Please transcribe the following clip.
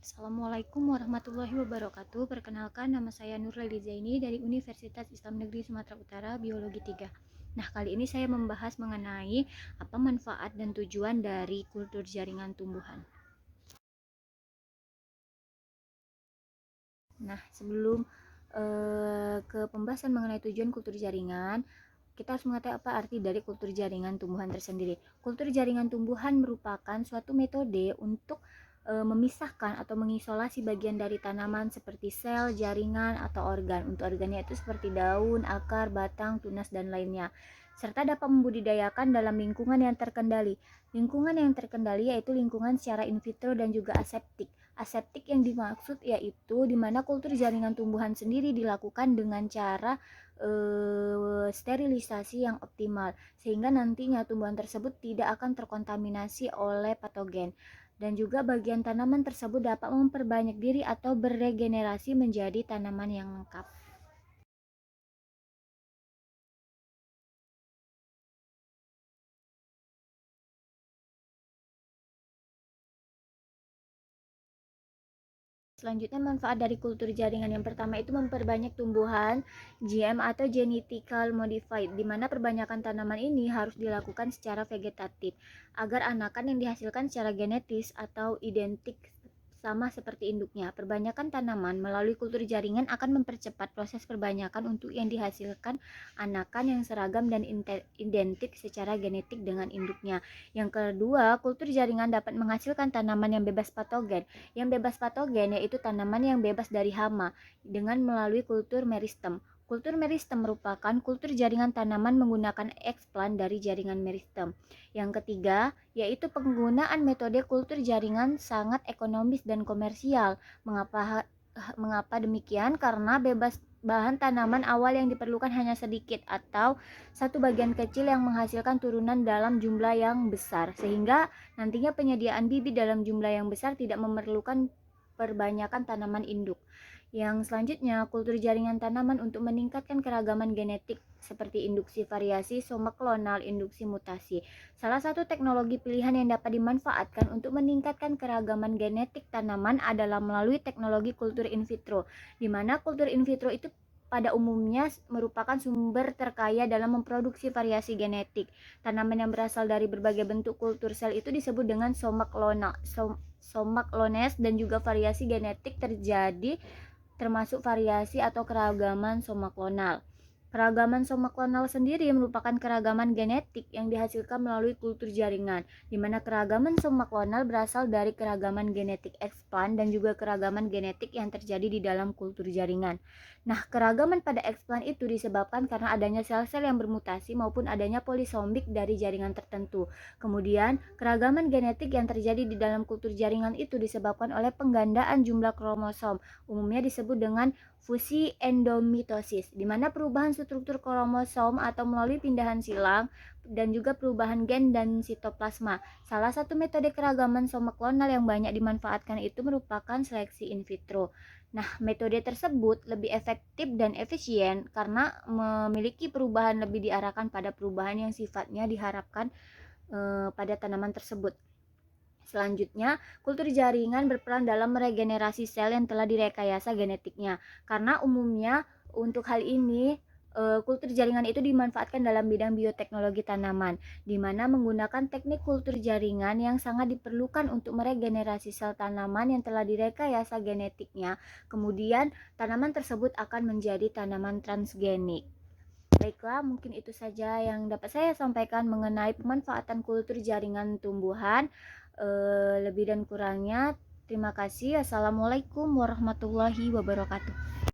Assalamualaikum warahmatullahi wabarakatuh. Perkenalkan, nama saya Nurlaili Zaini dari Universitas Islam Negeri Sumatera Utara, Biologi 3. Nah, kali ini saya membahas mengenai apa manfaat dan tujuan dari kultur jaringan tumbuhan. Nah, sebelum ke pembahasan mengenai tujuan kultur jaringan, kita harus mengetahui apa arti dari kultur jaringan tumbuhan tersendiri. Kultur jaringan tumbuhan merupakan suatu metode untuk memisahkan atau mengisolasi bagian dari tanaman seperti sel, jaringan, atau organ. Untuk organnya itu seperti daun, akar, batang, tunas, dan lainnya. Serta dapat membudidayakan dalam lingkungan yang terkendali. Lingkungan yang terkendali yaitu lingkungan secara in vitro dan juga aseptik. Aseptik yang dimaksud yaitu di mana kultur jaringan tumbuhan sendiri dilakukan dengan cara sterilisasi yang optimal sehingga nantinya tumbuhan tersebut tidak akan terkontaminasi oleh patogen dan juga bagian tanaman tersebut dapat memperbanyak diri atau beregenerasi menjadi tanaman yang lengkap. Selanjutnya, manfaat dari kultur jaringan yang pertama itu memperbanyak tumbuhan GM atau Genetical Modified, di mana perbanyakan tanaman ini harus dilakukan secara vegetatif agar anakan yang dihasilkan secara genetis atau identik sama seperti induknya. Perbanyakan tanaman melalui kultur jaringan akan mempercepat proses perbanyakan untuk yang dihasilkan anakan yang seragam dan identik secara genetik dengan induknya. Yang kedua, kultur jaringan dapat menghasilkan tanaman yang bebas patogen. Yang bebas patogen yaitu tanaman yang bebas dari hama dengan melalui kultur meristem. Kultur meristem merupakan kultur jaringan tanaman menggunakan explant dari jaringan meristem. Yang ketiga, yaitu penggunaan metode kultur jaringan sangat ekonomis dan komersial. Mengapa demikian? Karena bebas bahan tanaman awal yang diperlukan hanya sedikit atau satu bagian kecil yang menghasilkan turunan dalam jumlah yang besar, sehingga nantinya penyediaan bibit dalam jumlah yang besar tidak memerlukan perbanyakan tanaman induk. Yang selanjutnya, kultur jaringan tanaman untuk meningkatkan keragaman genetik seperti induksi variasi, soma klonal, induksi mutasi. Salah satu teknologi pilihan yang dapat dimanfaatkan untuk meningkatkan keragaman genetik tanaman adalah melalui teknologi kultur in vitro, di mana kultur in vitro itu pada umumnya merupakan sumber terkaya dalam memproduksi variasi genetik. Tanaman yang berasal dari berbagai bentuk kultur sel itu disebut dengan soma clones dan juga variasi genetik terjadi termasuk variasi atau keragaman soma klonal. Keragaman soma klonal sendiri merupakan keragaman genetik yang dihasilkan melalui kultur jaringan, di mana keragaman soma klonal berasal dari keragaman genetik explant dan juga keragaman genetik yang terjadi di dalam kultur jaringan. Nah, keragaman pada explant itu disebabkan karena adanya sel-sel yang bermutasi maupun adanya polisombik dari jaringan tertentu. Kemudian, keragaman genetik yang terjadi di dalam kultur jaringan itu disebabkan oleh penggandaan jumlah kromosom, umumnya disebut dengan fusi endomitosis, di mana perubahan struktur kromosom atau melalui pindahan silang dan juga perubahan gen dan sitoplasma. Salah satu metode keragaman soma klonal yang banyak dimanfaatkan itu merupakan seleksi in vitro. Nah, metode tersebut lebih efektif dan efisien karena memiliki perubahan lebih diarahkan pada perubahan yang sifatnya diharapkan pada tanaman tersebut. Selanjutnya, kultur jaringan berperan dalam meregenerasi sel yang telah direkayasa genetiknya. Karena umumnya untuk hal ini kultur jaringan itu dimanfaatkan dalam bidang bioteknologi tanaman, di mana menggunakan teknik kultur jaringan yang sangat diperlukan untuk meregenerasi sel tanaman yang telah direkayasa genetiknya. Kemudian, tanaman tersebut akan menjadi tanaman transgenik. Baiklah, mungkin itu saja yang dapat saya sampaikan mengenai pemanfaatan kultur jaringan tumbuhan. Lebih dan kurangnya, terima kasih. Assalamualaikum warahmatullahi wabarakatuh.